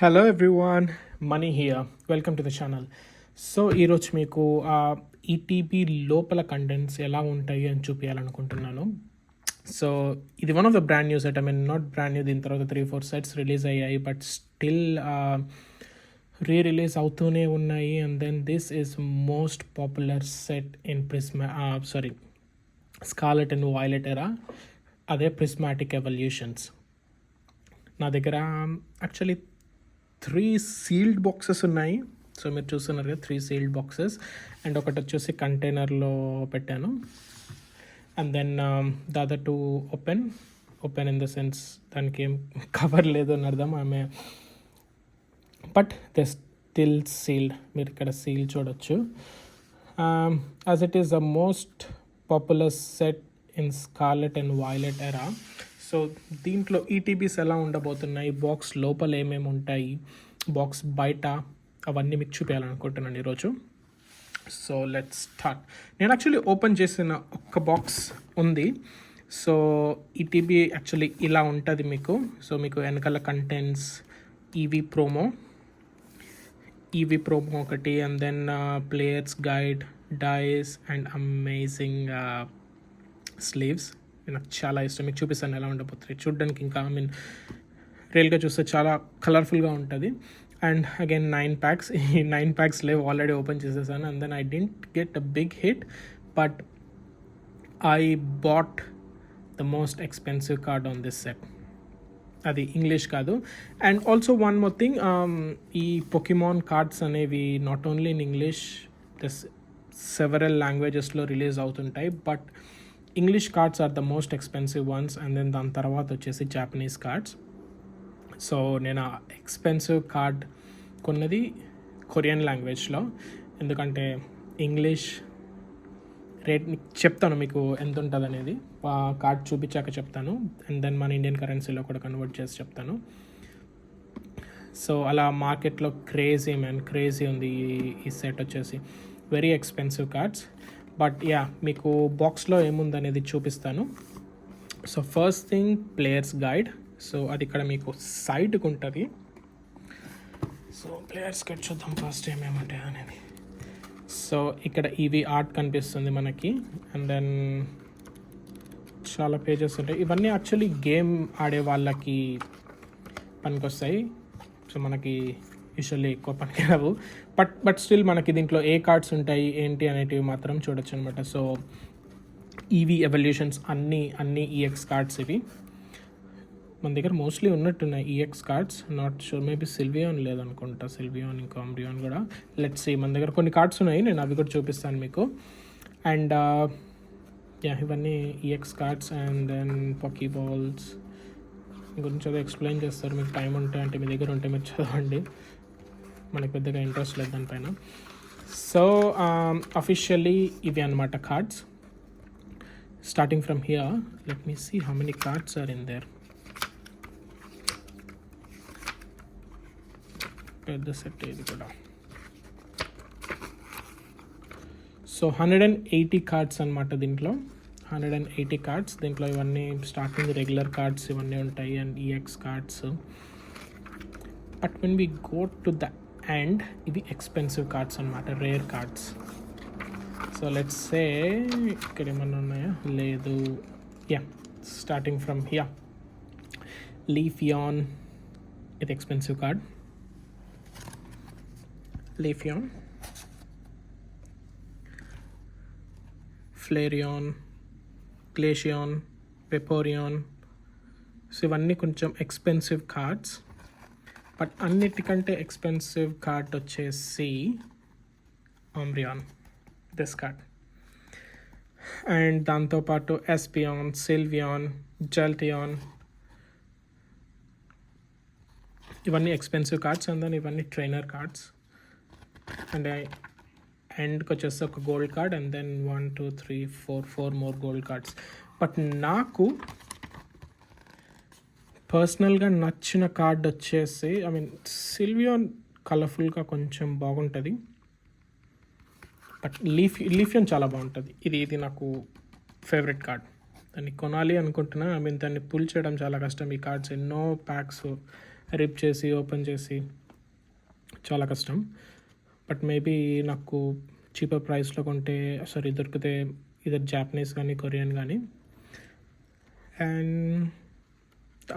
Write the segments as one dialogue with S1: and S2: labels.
S1: Hello everyone, money here. Welcome to the channel. So ఈరోజు మీకు ఈటీబీ లోపల కంటెంట్స్ ఎలా ఉంటాయి అని చూపించాలనుకుంటున్నాను. సో ఇది one of the brand new set. I mean not brand new, దీని తర్వాత 3-4 సెట్స్ రిలీజ్ అయ్యాయి, బట్ స్టిల్ రిలీజ్ అవుతూనే ఉన్నాయి. And then this is most popular set in scarlet and violet era, అదే ప్రిస్మాటిక్ ఎవల్యూషన్స్. నా దగ్గర actually 3 sealed boxes ఉన్నాయి. So మీరు చూస్తున్నారు కదా, 3 సీల్డ్ బాక్సెస్, అండ్ ఒకటి వచ్చేసి కంటైనర్లో పెట్టాను. And then the other 2 open in the sense దానికి ఏం కవర్ లేదు అని అర్థం, ఆమె బట్ ద స్టిల్ సీల్డ్. మీరు ఇక్కడ సీల్ చూడొచ్చు. As it is the most popular set in scarlet and violet ఎరా. సో దీంట్లో ఈటీబీస్ ఎలా ఉండబోతున్నాయి, బాక్స్ లోపల ఏమేమి ఉంటాయి, బాక్స్ బయట, అవన్నీ మీకు చూపించాలనుకుంటున్నాను ఈరోజు. So let's start. నేను యాక్చువల్లీ ఓపెన్ చేసిన ఒక్క బాక్స్ ఉంది. సో ఈటీబీ యాక్చువల్లీ ఇలా ఉంటుంది మీకు. సో మీకు వెనకాల కంటెంట్స్, ఈవీ ప్రోమో ఒకటి, and then players guide, dice and amazing sleeves. నాకు చాలా ఇష్టం, మీకు చూపిస్తాను ఎలా ఉండబోతుంది. చూడడానికి ఇంకా రియల్గా చూస్తే చాలా కలర్ఫుల్గా ఉంటుంది. And again 9 packs. ఈ 9 ప్యాక్స్ లేవు, ఆల్రెడీ ఓపెన్ చేసేసాను. And then I didn't get a big hit, but I bought the most expensive card on this set. అది ఇంగ్లీష్ కాదు. And also one more thing, ఈ పొకిమాన్ కార్డ్స్ అనేవి not only in English, this several లాంగ్వేజెస్లో release అవుతుంటాయి, but English cards are the most expensive ones. And then దాని తర్వాత వచ్చేసి Japanese cards. So నేను ఆ ఎక్స్పెన్సివ్ కార్డ్ కొన్నది కొరియన్ లాంగ్వేజ్లో, ఎందుకంటే ఇంగ్లీష్ రేట్ చెప్తాను మీకు ఎంత ఉంటుంది అనేది, కార్డ్ చూపించాక చెప్తాను. అండ్ దెన్ మన ఇండియన్ కరెన్సీలో కూడా కన్వర్ట్ చేసి చెప్తాను. సో అలా మార్కెట్లో క్రేజీ ఉంది ఈ సెట్ వచ్చేసి. Very expensive cards, but yeah మీకు బాక్స్లో ఏముందనేది చూపిస్తాను. So first thing, players guide. So అది ఇక్కడ మీకు సైడ్కి ఉంటుంది. సో ప్లేయర్స్ గైడ్ చూద్దాం ఫస్ట్ ఏమేముంటాయి అనేది. సో ఇక్కడ ఇవి ఆర్ట్ కనిపిస్తుంది మనకి, అండ్ దెన్ చాలా పేజెస్ ఉంటాయి. ఇవన్నీ యాక్చువల్లీ గేమ్ ఆడే వాళ్ళకి పనికొస్తాయి. సో మనకి యూజువల్లీ ఎక్కువ పనికిరావు, బట్ స్టిల్ మనకి దీంట్లో ఏ కార్డ్స్ ఉంటాయి ఏంటి అనేటివి మాత్రం చూడొచ్చు అనమాట. సో ఈవీ ఎవల్యూషన్స్ అన్ని ఈఎక్స్ కార్డ్స్ ఇవి మన దగ్గర మోస్ట్లీ ఉన్నట్టున్నాయి. EX cards not sure, maybe Sylveon లేదనుకుంటా, సిల్వియాన్ ఇంకా ఆంబ్రియాన్ కూడా. లెట్స్ సీ, మన దగ్గర కొన్ని కార్డ్స్ ఉన్నాయి, నేను అవి కూడా చూపిస్తాను మీకు. అండ్ ఇవన్నీ ఈఎక్స్ కార్డ్స్. అండ్ దెన్ పాకీబాల్స్ గురించి అదే ఎక్స్ప్లెయిన్ చేస్తారు, మీకు టైం ఉంటే, అంటే మీ దగ్గర ఉంటే మీరు చదవండి, మనకి పెద్దగా ఇంట్రెస్ట్ లేదు దానిపైన. సో అఫీషియల్లీ ఇవి అనమాట cards. Starting from here, let me see how many cards are in there. పెద్ద సెట్ ఇది కూడా. సో 180 కార్డ్స్ అనమాట దీంట్లో. 180 కార్డ్స్ దీంట్లో. ఇవన్నీ స్టార్టింగ్ రెగ్యులర్ కార్డ్స్ ఇవన్నీ ఉంటాయి, and EX cards. But when we go to the and ఇవి ఎక్స్పెన్సివ్ కార్డ్స్ అనమాట, rare cards. So let's say ఇక్కడ ఏమన్నా ఉన్నాయా, లేదు. స్టార్టింగ్ ఫ్రమ్ లీఫియాన్, ఇది ఎక్స్పెన్సివ్ కార్డ్. లీఫియాన్, ఫ్లేరియాన్, గ్లేషియాన్, వెపోరియాన్. సో ఇవన్నీ కొంచెం ఎక్స్పెన్సివ్ కార్డ్స్, బట్ అన్నిటికంటే ఎక్స్పెన్సివ్ కార్డ్ వచ్చేసి ఆంబ్రియాన్, దిస్ కార్డ్. అండ్ దాంతోపాటు ఎస్పియాన్, సిల్వియాన్, జల్టియాన్, ఇవన్నీ ఎక్స్పెన్సివ్ కార్డ్స్. అండ్ దెన్ ఇవన్నీ ట్రైనర్ కార్డ్స్. అండ్ ఎండ్కి వచ్చేసి ఒక gold card, and then 1 2 3 4 more gold cards. But నాకు పర్సనల్గా నచ్చిన కార్డ్ వచ్చేసి, ఐ మీన్ సిల్వియాన్ కలర్ఫుల్గా కొంచెం బాగుంటుంది, బట్ లీఫియాన్ చాలా బాగుంటుంది. ఇది నాకు ఫేవరెట్ కార్డ్. దాన్ని కొనాలి అనుకుంటున్నా, ఐ మీన్ దాన్ని పుల్ చేయడం చాలా కష్టం. ఈ కార్డ్స్ ఎన్నో ప్యాక్స్ రిప్ చేసి ఓపెన్ చేసి చాలా కష్టం. బట్ మేబీ నాకు చీపర్ ప్రైస్లో కొంటే దొరికితే ఇదర్ జాపనీస్ కానీ కొరియన్ కానీ. అండ్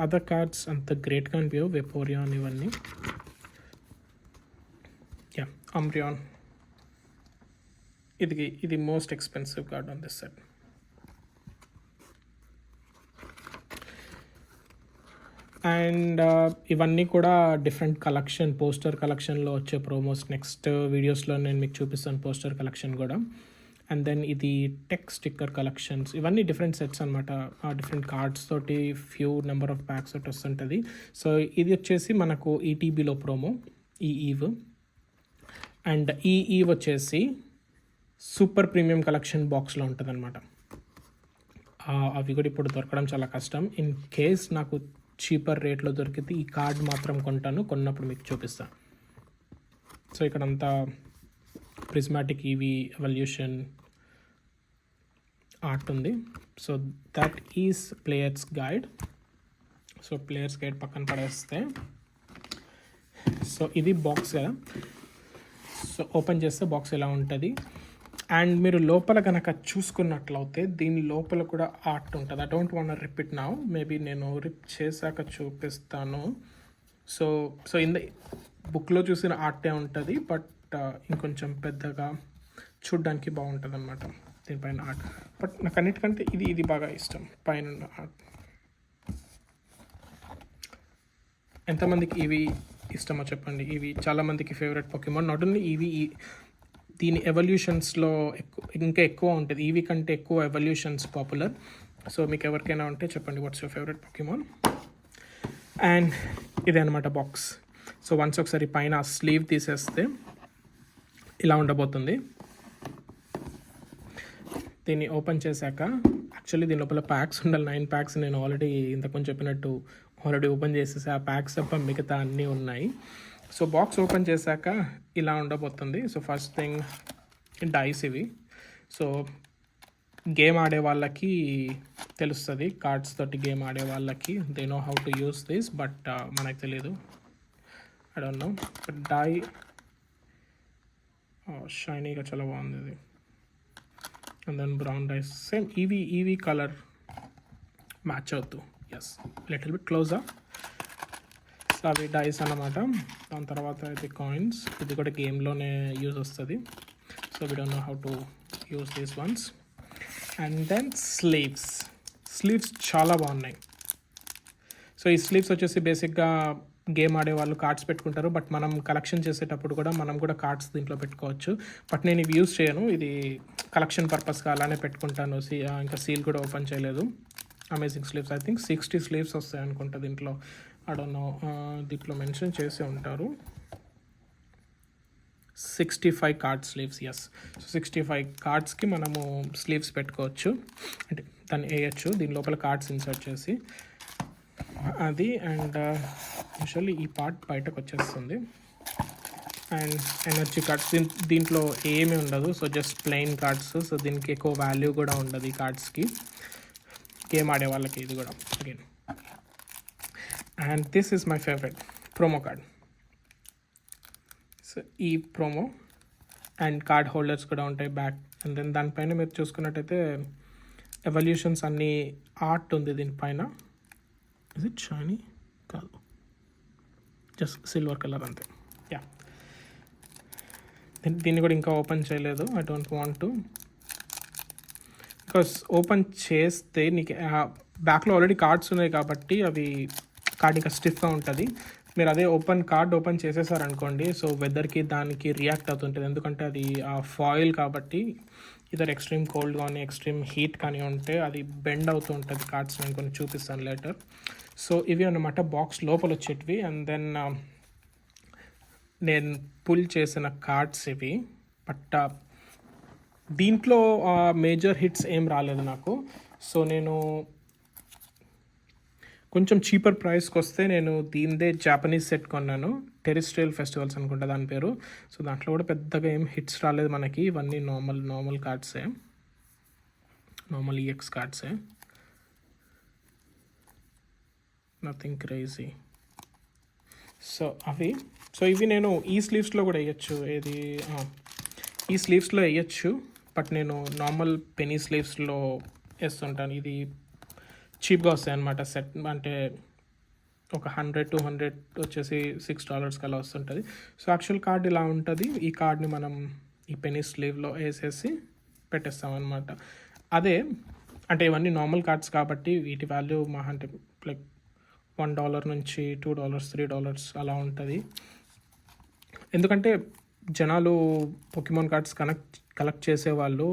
S1: అదర్ కార్డ్స్ అంత గ్రేట్గా అనిపించవు, వెపోరియాన్ ఇవన్నీ. యా, అంబ్రియాన్ ఇది most expensive card on this set. And ఇవన్నీ కూడా డిఫరెంట్ కలెక్షన్, పోస్టర్ కలెక్షన్లో వచ్చే ప్రోమోస్. నెక్స్ట్ వీడియోస్లో నేను మీకు చూపిస్తాను పోస్టర్ కలెక్షన్ కూడా. అండ్ దెన్ ఇది టెక్ స్టిక్కర్ కలెక్షన్స్, ఇవన్నీ డిఫరెంట్ సెట్స్ అనమాట. డిఫరెంట్ కార్డ్స్ తోటి ఫ్యూ నెంబర్ ఆఫ్ ప్యాక్స్ తోటి వస్తుంటుంది. సో ఇది వచ్చేసి మనకు ఈటీబీలో ప్రోమో, ఈ ఈవ్. అండ్ ఈ ఈవ్ వచ్చేసి సూపర్ ప్రీమియం కలెక్షన్ బాక్స్లో ఉంటుంది అనమాట. అవి కూడా ఇప్పుడు దొరకడం చాలా కష్టం. ఇన్ కేస్ నాకు చీపర్ రేట్లో దొరికితే ఈ కార్డ్ మాత్రం కొంటాను, కొన్నప్పుడు మీకు చూపిస్తాను. సో ఇక్కడంతా ప్రిజ్మాటిక్ ఈవీ ఎవల్యూషన్ ఆర్ట్ ఉంది. So that is players guide. So players guide పక్కన పడేస్తే, సో ఇది బాక్స్ కదా. సో ఓపెన్ చేస్తే బాక్స్ ఎలా ఉంటుంది. అండ్ మీరు లోపల కనుక చూసుకున్నట్లయితే దీని లోపల కూడా ఆర్ట్ ఉంటుంది. I don't want repeat now, maybe నేను రిప్ చేశాక చూపిస్తాను. సో ఇన్ ద బుక్లో చూసిన ఆర్టే ఉంటుంది, బట్ ఇంకొంచెం పెద్దగా చూడ్డానికి బాగుంటుంది అనమాట దీనిపైన ఆర్ట్. బట్ నాకు అన్నిటికంటే ఇది బాగా ఇష్టం, పైన ఆర్ట్. ఎంతమందికి ఇవి ఇష్టమో చెప్పండి. ఇవి చాలామందికి ఫేవరెట్ పొకెమాన్. నాట్ ఓన్లీ ఇవి, దీని ఎవల్యూషన్స్లో ఇంకా ఎక్కువ ఉంటుంది. ఈవీ కంటే ఎక్కువ ఎవల్యూషన్స్ పాపులర్. సో మీకు ఎవరికైనా ఉంటే చెప్పండి, వాట్స్ యువర్ ఫేవరెట్ పొకెమాన్. అండ్ ఇదే అనమాట బాక్స్. సో వన్స్ ఒకసారి పైన స్లీవ్ తీసేస్తే ఇలా ఉండబోతుంది. దీన్ని ఓపెన్ చేశాక యాక్చువల్లీ దీని లోపల ప్యాక్స్ ఉండాలి, 9 ప్యాక్స్. నేను ఆల్రెడీ ఇంతకుముందు చెప్పినట్టు ఆల్రెడీ ఓపెన్ చేసేసి ఆ ప్యాక్స్ తప్ప మిగతా అన్నీ ఉన్నాయి. సో బాక్స్ ఓపెన్ చేశాక ఇలా ఉండబోతుంది. సో ఫస్ట్ థింగ్ డైస్ ఇవి. సో గేమ్ ఆడే వాళ్ళకి తెలుస్తుంది, కార్డ్స్ తోటి గేమ్ ఆడే వాళ్ళకి they know how to use this. But మనకు తెలియదు, I don't know. But die షైనీగా చాలా బాగుంది ఇది. And then brown dice same Eevee colour match అవుతూ. ఎస్, లిటిల్ బిట్ క్లోజా. సో అవి డైస్ అన్నమాట. దాని తర్వాత ఇది కాయిన్స్, ఇది కూడా గేమ్లోనే యూజ్ వస్తుంది. So we don't know how to use these ones. And then sleeves చాలా బాగున్నాయి. సో ఈ స్లీవ్స్ వచ్చేసి బేసిక్గా గేమ్ ఆడే వాళ్ళు కార్డ్స్ పెట్టుకుంటారు, బట్ మనం కలెక్షన్ చేసేటప్పుడు కూడా మనం కూడా కార్డ్స్ దీంట్లో పెట్టుకోవచ్చు. బట్ నేను ఇవి యూజ్ చేయను, ఇది కలెక్షన్ పర్పస్గా అలానే పెట్టుకుంటాను. ఇంకా సీల్ కూడా ఓపెన్ చేయలేదు. Amazing sleeves. I think 60 sleeves వస్తాయి అనుకుంటా దీంట్లో. ఐ డోంట్ నో, దీంట్లో మెన్షన్ చేసి ఉంటారు 65 కార్డ్ స్లీవ్స్. ఎస్, సో 65 కార్డ్స్కి మనము స్లీవ్స్ పెట్టుకోవచ్చు, అంటే దాన్ని వేయచ్చు. దీని లోపల కార్డ్స్ ఇన్సర్ట్ చేసి అది. అండ్ యూజువల్లీ ఈ పార్ట్ బయటకు వచ్చేస్తుంది. అండ్ ఎనర్జీ కార్డ్స్, దీంట్లో ఏమీ ఉండదు. So just plain cards. So దీనికి ఎక్కువ వాల్యూ కూడా ఉండదు ఈ కార్డ్స్కి, గేమ్ ఆడే వాళ్ళకి. ఇది కూడా again. And this is my favourite promo card. So ఈ ప్రోమో అండ్ కార్డ్ హోల్డర్స్ కూడా ఉంటాయి బ్యాక్. అండ్ దెన్ దానిపైన మీరు చూసుకున్నట్టయితే ఎవల్యూషన్స్ అన్నీ ఆర్ట్ ఉంది దీనిపైన. Is it shiny? కాదు, జస్ట్ సిల్వర్ కలర్ అంతే. యా, దీన్ని కూడా ఇంకా ఓపెన్ చేయలేదు. I don't want to, because open చేస్తే నీకు బ్యాక్లో ఆల్రెడీ కార్డ్స్ ఉన్నాయి కాబట్టి అవి కార్డ్ ఇంకా స్టిఫ్గా ఉంటుంది. మీరు అదే కార్డ్ ఓపెన్ చేసేసారనుకోండి, సో వెదర్కి దానికి రియాక్ట్ అవుతుంటుంది. ఎందుకంటే అది ఫాయిల్ కాబట్టి ఇద్దరు ఎక్స్ట్రీమ్ కోల్డ్ కానీ ఎక్స్ట్రీమ్ హీట్ కానీ ఉంటే అది బెండ్ అవుతూ ఉంటుంది కార్డ్స్. నేను కొన్ని చూపిస్తాను లేటర్. సో ఇవి అన్నమాట బాక్స్ లోపల వచ్చేటివి. అండ్ దెన్ నేను పుల్ చేసిన కార్డ్స్ ఇవి. బట్ దీంట్లో మేజర్ హిట్స్ ఏం రాలేదు నాకు. సో నేను కొంచెం చీపర్ ప్రైస్కి వస్తే నేను దీనిదే జాపనీస్ సెట్ కొన్నాను, టెరిస్ట్రియల్ ఫెస్టివల్స్ అనుకుంటా దాని పేరు. సో దాంట్లో కూడా పెద్దగా ఏం హిట్స్ రాలేదు మనకి. ఇవన్నీ నార్మల్ కార్డ్సే, నార్మల్ ఈఎక్స్ కార్డ్సే, నథింగ్ క్రేజీ. సో అవి. సో ఇవి నేను ఈ స్లీవ్స్లో కూడా వేయచ్చు. ఏది ఈ స్లీవ్స్లో వేయచ్చు, బట్ నేను నార్మల్ పెనీ స్లీవ్స్లో వేస్తుంటాను. ఇది చీప్గా వస్తాయి అన్నమాట. సెట్ అంటే ఒక 100-200 వచ్చేసి $6 అలా వస్తుంటుంది. సో యాక్చువల్ కార్డ్ ఇలా ఉంటుంది. ఈ కార్డ్ని మనం ఈ పెనీ స్లీవ్లో వేసేసి పెట్టేస్తాం అనమాట. అదే అంటే ఇవన్నీ నార్మల్ కార్డ్స్ కాబట్టి వీటి వాల్యూ మహా అంటే లైక్ $1 నుంచి $2, $3 అలా ఉంటుంది. ఎందుకంటే జనాలు పొకిమాన్ కార్డ్స్ కలెక్ట్ చేసేవాళ్ళు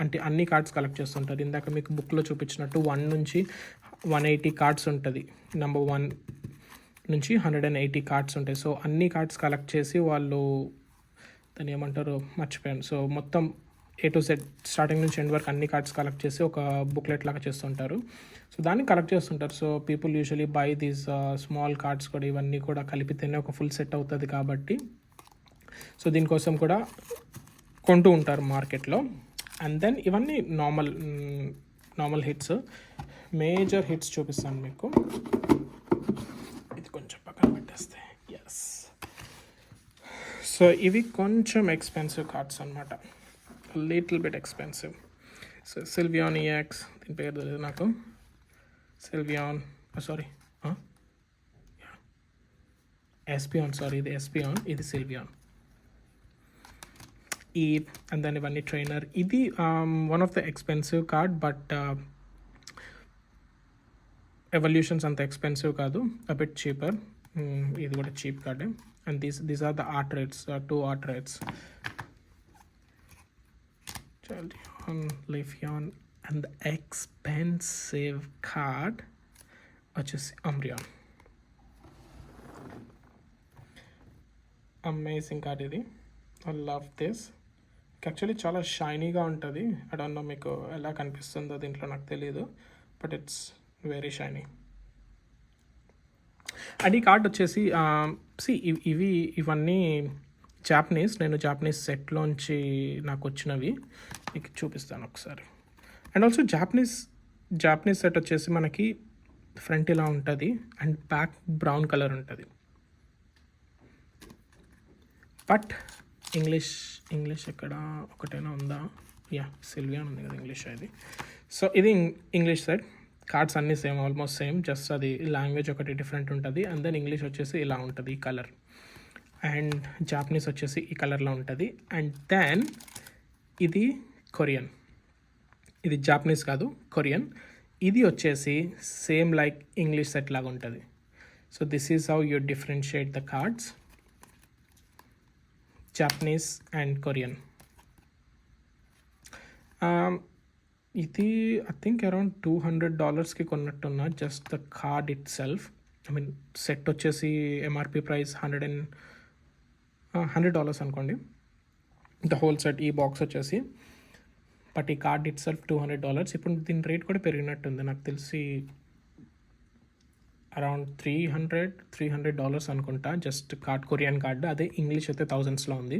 S1: అంటే అన్ని కార్డ్స్ కలెక్ట్ చేస్తుంటారు. ఇందాక మీకు బుక్లో చూపించినట్టు 1 నుంచి 180 కార్డ్స్ ఉంటుంది. నెంబర్ 1 నుంచి 180 కార్డ్స్ ఉంటాయి. సో అన్ని కార్డ్స్ కలెక్ట్ చేసి వాళ్ళు దాన్ని ఏమంటారు మర్చిపోయాను. సో మొత్తం A to Z స్టార్టింగ్ నుంచి ఎండ్ వరకు అన్ని కార్డ్స్ కలెక్ట్ చేసి ఒక బుక్లెట్ లాగా చేస్తుంటారు. సో దాన్ని కలెక్ట్ చేస్తుంటారు. So people usually by these small cards కూడా ఇవన్నీ కూడా కలిపితేనే ఒక ఫుల్ సెట్ అవుతుంది కాబట్టి సో దీనికోసం కూడా కొంటూ ఉంటారు మార్కెట్లో. అండ్ దెన్ ఇవన్నీ నార్మల్ హిట్స్. మేజర్ హిట్స్ చూపిస్తాను మీకు. ఇది కొంచెం పక్కన పెట్టేస్తే ఎస్. సో ఇవి కొంచెం ఎక్స్పెన్సివ్ కార్డ్స్ అనమాట, little bit expensive. So Sylveon EX, దీని పేరు తెలియదు నాకు. సిల్వియాన్ సారీ ఎస్పియాన్, సారీ ఇది ఎస్పియాన్, ఇది సిల్వియాన్. అండ్ దాని ఇవన్నీ ట్రైనర్. ఇది one of the expensive card, but evolutions అంత ఎక్స్పెన్సివ్ కాదు, అ బిట్ చీపర్. ఇది కూడా చీప్ కార్డే. And these are the art rates, 2 art rates. Leafeon, and the expensive card వచ్చేసి Umbreon. అమేజింగ్ కార్డ్ ఇది. I love this. యాక్చువల్లీ చాలా షైనీగా ఉంటుంది. ఐ డోంట్ నో మీకు ఎలా కనిపిస్తుందో దీంట్లో నాకు తెలియదు, but it's very shiny. And ఈ కార్డ్ వచ్చేసి ఇవన్నీ జాపనీస్. నేను జాపనీస్ సెట్లోంచి నాకు వచ్చినవి మీకు చూపిస్తాను ఒకసారి. అండ్ ఆల్సో జాపనీస్ సెట్ వచ్చేసి మనకి ఫ్రంట్ ఇలా ఉంటుంది అండ్ బ్యాక్ బ్రౌన్ కలర్ ఉంటుంది. బట్ ఇంగ్లీష్ ఎక్కడ ఒకటైనా ఉందా? సిల్వియాన్ ఉంది కదా ఇంగ్లీష్ అది. సో ఇది ఇంగ్లీష్ సెట్. కార్డ్స్ అన్నీ సేమ్, ఆల్మోస్ట్ సేమ్, జస్ట్ అది లాంగ్వేజ్ ఒకటి డిఫరెంట్ ఉంటుంది. అండ్ దెన్ ఇంగ్లీష్ వచ్చేసి ఇలా ఉంటుంది ఈ కలర్, అండ్ జాపనీస్ వచ్చేసి ఈ కలర్లో ఉంటుంది. అండ్ దెన్ ఇది కొరియన్. ఇది జాపనీస్ కాదు, కొరియన్. ఇది వచ్చేసి సేమ్ లైక్ ఇంగ్లీష్ సెట్ లాగా ఉంటుంది. So this is how you differentiate the cards, Japanese and Korean. ఇది ఐ థింక్ అరౌండ్ $200కి కొన్నట్టున్నా, just the card itself. I mean set వచ్చేసి ఎంఆర్పి ప్రైస్ $100 అనుకోండి, ద హోల్ సెట్, ఈ box వచ్చేసి. But ఈ కార్డ్ ఇట్ సెల్ఫ్ $200. ఇప్పుడు దీని రేట్ కూడా పెరిగినట్టుంది, నాకు తెలిసి అరౌండ్ $300 అనుకుంటా, జస్ట్ కార్డ్, కొరియన్ కార్డ్. అదే ఇంగ్లీష్ అయితే థౌజండ్స్లో ఉంది.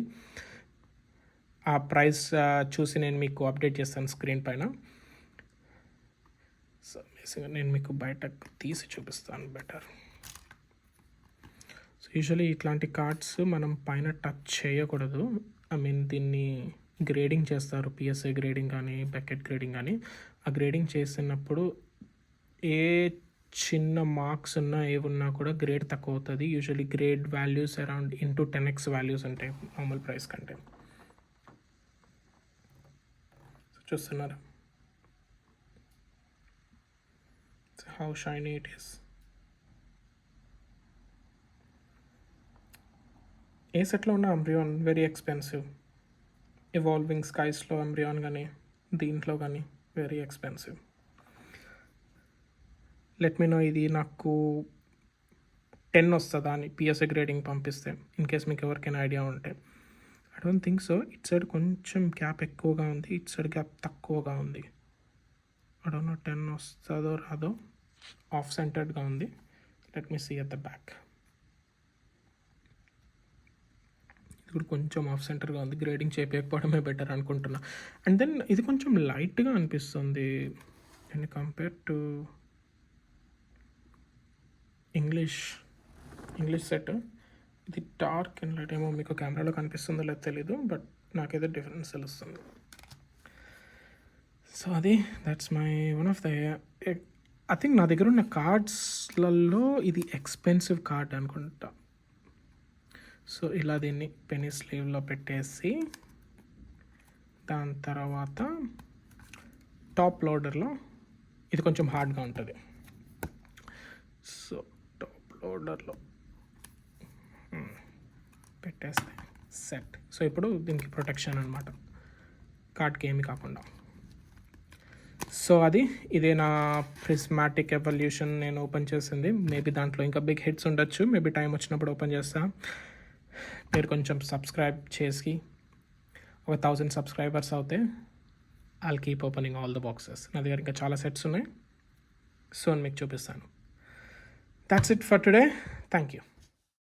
S1: ఆ ప్రైస్ చూసి నేను మీకు అప్డేట్ చేస్తాను స్క్రీన్ పైన. సో బేసిక్గా నేను మీకు బయటకు తీసి చూపిస్తాను బెటర్. సో యూజువలీ ఇట్లాంటి కార్డ్స్ మనం పైన టచ్ చేయకూడదు. ఐ మీన్ దీన్ని గ్రేడింగ్ చేస్తారు, PSA గ్రేడింగ్ కానీ బెకెట్ గ్రేడింగ్ కానీ. ఆ గ్రేడింగ్ చేసినప్పుడు ఏ చిన్న మార్క్స్ ఉన్నా ఏమున్నా కూడా గ్రేడ్ తక్కువ అవుతుంది. Usually grade values around 10x values ఉంటాయి నార్మల్ ప్రైస్ కంటే. చూస్తున్నారా హౌ షైనీ ఇట్ ఈస్. ఏ సెట్లో ఉన్న అంబ్రియాన్ వెరీ ఎక్స్పెన్సివ్. ఎవాల్వింగ్ స్కైస్లో అంబ్రియాన్ కానీ దీంట్లో కానీ very expensive. Let me know ఇది నాకు 10 వస్తుందా అని PSA గ్రేడింగ్ పంపిస్తే, ఇన్ కేస్ మీకు ఎవరికైనా ఐడియా ఉంటే. I don't think so. It side కొంచెం గ్యాప్ ఎక్కువగా ఉంది, ఇట్ సైడ్ గ్యాప్ తక్కువగా ఉంది. ఐ డోంట్ నో 10 వస్తుందో రాదో. ఆఫ్ సెంటర్డ్గా ఉంది. Let me see at the back. ఇది కూడా కొంచెం ఆఫ్ సెంటర్గా ఉంది. గ్రేడింగ్ చేయకపోవడమే బెటర్ అనుకుంటున్నా. అండ్ దెన్ ఇది కొంచెం లైట్గా అనిపిస్తుంది and compare to English. English set. ఇది డార్క్ అండ్ లైట్ ఏమో మీకు కెమెరాలో కనిపిస్తుందో లేదో తెలీదు, బట్ నాకైతే డిఫరెన్స్ తెలుస్తుంది. సో అది that's my one of the I think నా దగ్గర ఉన్న కార్డ్స్లలో ఇది ఎక్స్పెన్సివ్ కార్డ్ అనుకుంటా. సో ఇలా దీన్ని పెనీ స్లీవ్లో పెట్టేసి దాని తర్వాత టాప్ లోడర్లో ఇది కొంచెం హార్డ్గా ఉంటుంది. సో టాప్ లోడర్లో పెట్టేస్తే సెట్. సో ఇప్పుడు దీనికి ప్రొటెక్షన్ అనమాట, కార్డ్కి ఏమి కాకుండా. సో అది ఇదే నా ప్రిస్మాటిక్ ఎవల్యూషన్ నేను ఓపెన్ చేసింది. మేబీ దాంట్లో ఇంకా బిగ్ హిట్స్ ఉండొచ్చు, మేబీ టైం వచ్చినప్పుడు ఓపెన్ చేస్తా. మీరు కొంచెం సబ్స్క్రైబ్ చేసి ఒక 1000 సబ్స్క్రైబర్స్ అవుతే I'll keep opening all the boxes. నా దగ్గర ఇంకా చాలా సెట్స్ ఉన్నాయి, సో మీకు చూపిస్తాను. That's it for today. Thank you.